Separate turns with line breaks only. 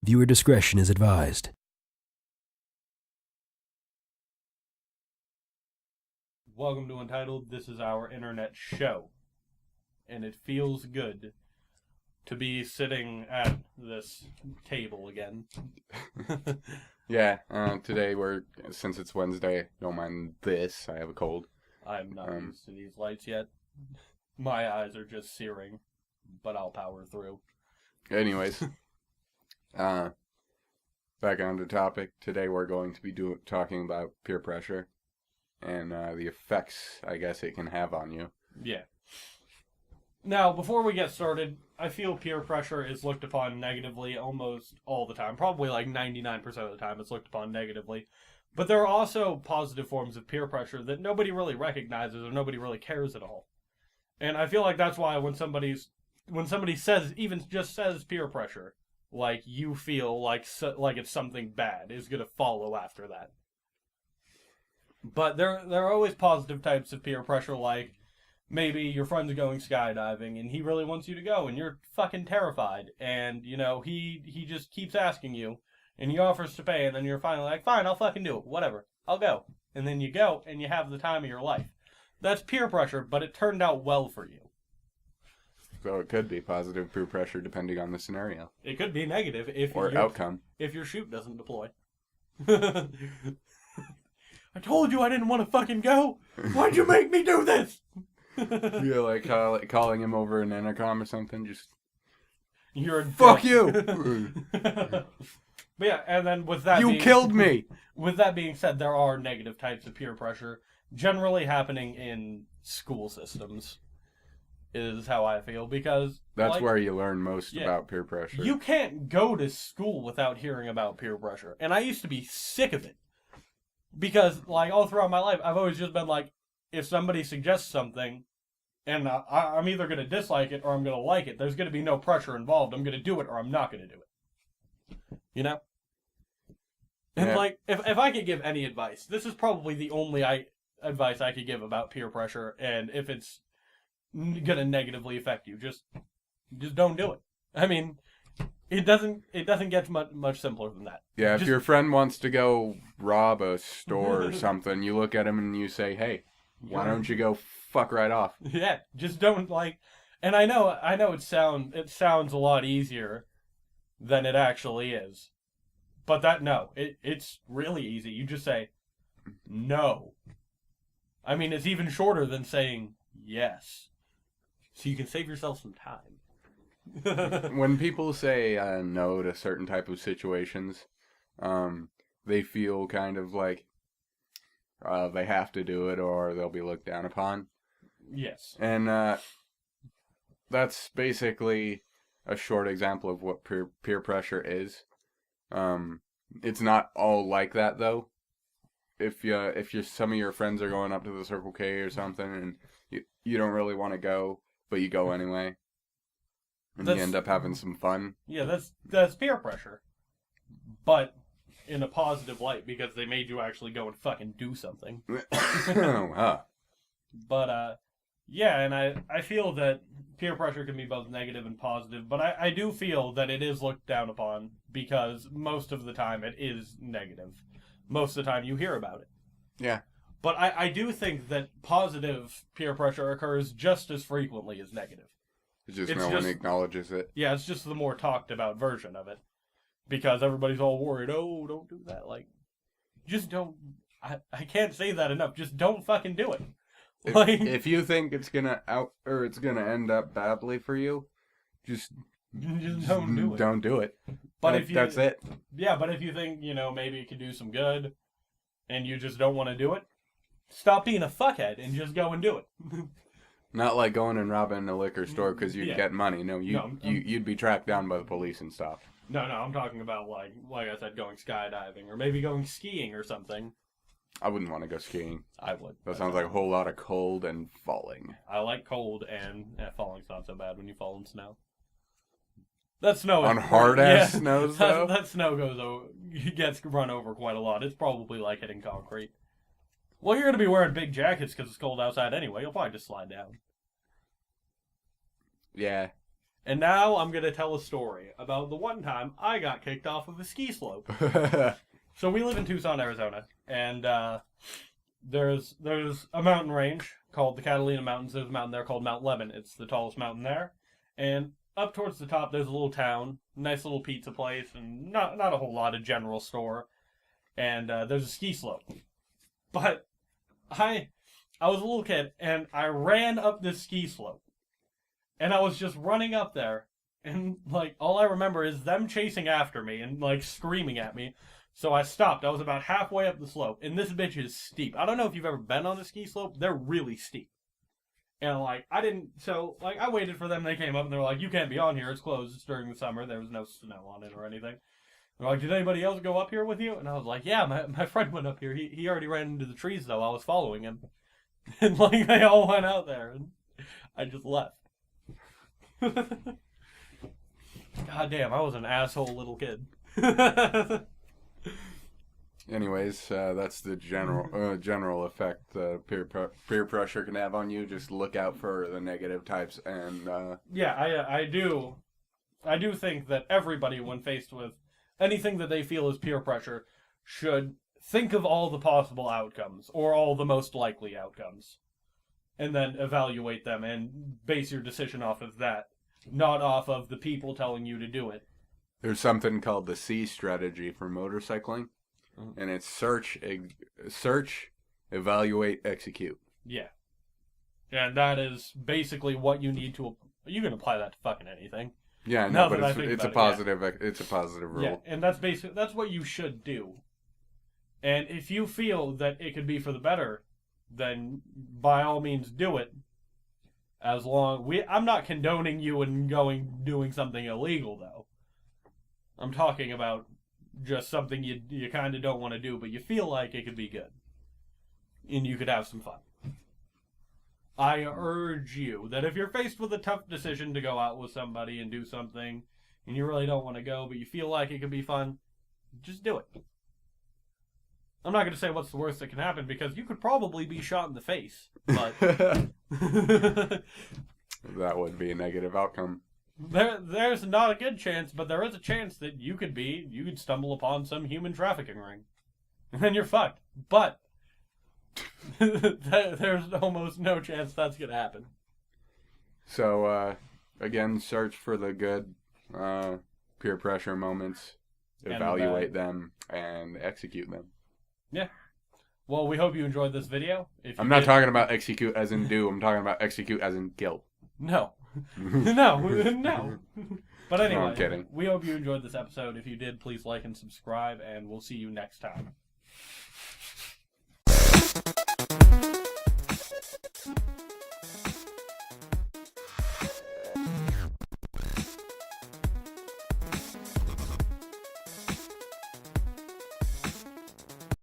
Viewer discretion is advised.
Welcome to Untitled. This is our internet show. And it feels good to be sitting at this table again.
Yeah, today since it's Wednesday, don't mind this, I have a cold.
I'm not used to these lights yet. My eyes are just searing, but I'll power through.
Anyways, back on the topic. Today we're going to be talking about peer pressure and the effects, I guess, it can have on you.
Yeah. Now, before we get started, I feel peer pressure is looked upon negatively almost all the time. Probably like 99% of the time it's looked upon negatively. But there are also positive forms of peer pressure that nobody really recognizes or nobody really cares at all. And I feel like that's why when somebody says, even just says peer pressure, like you feel like it's something bad is going to follow after that. But there are always positive types of peer pressure, like maybe your friend's going skydiving and he really wants you to go and you're fucking terrified, and you know he just keeps asking you and he offers to pay, and then you're finally like, fine, I'll fucking do it, whatever, I'll go. And then you go and you have the time of your life. That's peer pressure, but it turned out well for you.
So it could be positive peer pressure depending on the scenario.
It could be negative
or outcome.
If your chute doesn't deploy. I told you I didn't want to fucking go. Why'd you make me do this?
You're like calling him over an intercom or something. Just
you're
fuck you.
But yeah, and then with that,
you killed me.
With that being said, there are negative types of peer pressure generally happening in school systems. Is how I feel, because
that's where you learn most about peer pressure.
You can't go to school without hearing about peer pressure, and I used to be sick of it. Because, like, all throughout my life, I've always just been like, if somebody suggests something, and I'm either going to dislike it or I'm going to like it, there's going to be no pressure involved. I'm going to do it or I'm not going to do it. You know? And, like, if I could give any advice, this is probably the only advice I could give about peer pressure, and if it's going to negatively affect you, just don't do it. I mean, it doesn't get much simpler than that.
Yeah, if your friend wants to go rob a store or something, you look at him and you say, hey, why don't you go fuck right off?
Yeah, just don't, like... And I know it sounds a lot easier than it actually is. But it's really easy. You just say, no. I mean, it's even shorter than saying yes. So you can save yourself some time.
When people say no to certain type of situations, they feel kind of like they have to do it or they'll be looked down upon.
Yes.
And that's basically a short example of what peer pressure is. It's not all like that, though. If some of your friends are going up to the Circle K or something and you don't really want to go, but you go anyway, and you end up having some fun.
Yeah, that's peer pressure, but in a positive light, because they made you actually go and fucking do something. But yeah, and I feel that peer pressure can be both negative and positive, but I do feel that it is looked down upon, because most of the time it is negative. Most of the time you hear about it.
Yeah.
But I do think that positive peer pressure occurs just as frequently as negative.
It's just no one acknowledges it.
Yeah, it's just the more talked about version of it. Because everybody's all worried, oh, don't do that. Like, just don't... I can't say that enough. Just don't fucking do it.
If you think it's gonna end up badly for you, just
don't do it.
Don't do it.
But
that's it.
Yeah, but if you think, maybe it could do some good, and you just don't want to do it, stop being a fuckhead and just go and do it.
Not like going and robbing a liquor store because you'd get money. No, you'd be tracked down by the police and stuff.
No, I'm talking about like I said, going skydiving or maybe going skiing or something.
I wouldn't want to go skiing.
I would.
That sounds like a whole lot of cold and falling.
I like cold, and falling's not so bad when you fall in snow. That snow
on hard-ass snows, though?
That snow gets run over quite a lot. It's probably like hitting concrete. Well, you're going to be wearing big jackets because it's cold outside anyway. You'll probably just slide down.
Yeah.
And now I'm going to tell a story about the one time I got kicked off of a ski slope. So we live in Tucson, Arizona, and there's a mountain range called the Catalina Mountains. There's a mountain there called Mount Lemmon. It's the tallest mountain there. And up towards the top, there's a little town, nice little pizza place, and not a whole lot of general store. And there's a ski slope. But I was a little kid, and I ran up this ski slope. And I was just running up there, and, like, all I remember is them chasing after me and, like, screaming at me. So I stopped. I was about halfway up the slope, and this bitch is steep. I don't know if you've ever been on a ski slope. They're really steep. And, like, I waited for them. They came up, and they were like, you can't be on here. It's closed. It's during the summer. There was no snow on it or anything. They're like, did anybody else go up here with you? And I was like, yeah, my friend went up here. He already ran into the trees, though. I was following him. And, like, they all went out there, and I just left. God damn, I was an asshole little kid.
Anyways, that's the general effect peer pressure can have on you. Just look out for the negative types, and
yeah, I do think that everybody, when faced with anything that they feel is peer pressure, should think of all the possible outcomes, or all the most likely outcomes, and then evaluate them and base your decision off of that, not off of the people telling you to do it.
There's something called the C strategy for motorcycling, and it's search, evaluate, execute.
Yeah. And that is basically what you need to... You can apply that to fucking anything.
Yeah, no, but it's a positive rule.
Yeah, and that's what you should do. And if you feel that it could be for the better, then by all means do it. I'm not condoning you and doing something illegal, though. I'm talking about just something you kind of don't want to do, but you feel like it could be good. And you could have some fun. I urge you that if you're faced with a tough decision to go out with somebody and do something, and you really don't want to go, but you feel like it could be fun, just do it. I'm not going to say what's the worst that can happen, because you could probably be shot in the face, but...
That would be a negative outcome.
There's not a good chance, but there is a chance that you could stumble upon some human trafficking ring. And then you're fucked. But there's almost no chance that's going to happen.
So, again, search for the good peer pressure moments, evaluate them, and execute them.
Yeah. Well, we hope you enjoyed this video.
I'm not talking about execute as in do. I'm talking about execute as in guilt.
No. No. But anyway,
No, I'm kidding.
We hope you enjoyed this episode. If you did, please like and subscribe, and we'll see you next time.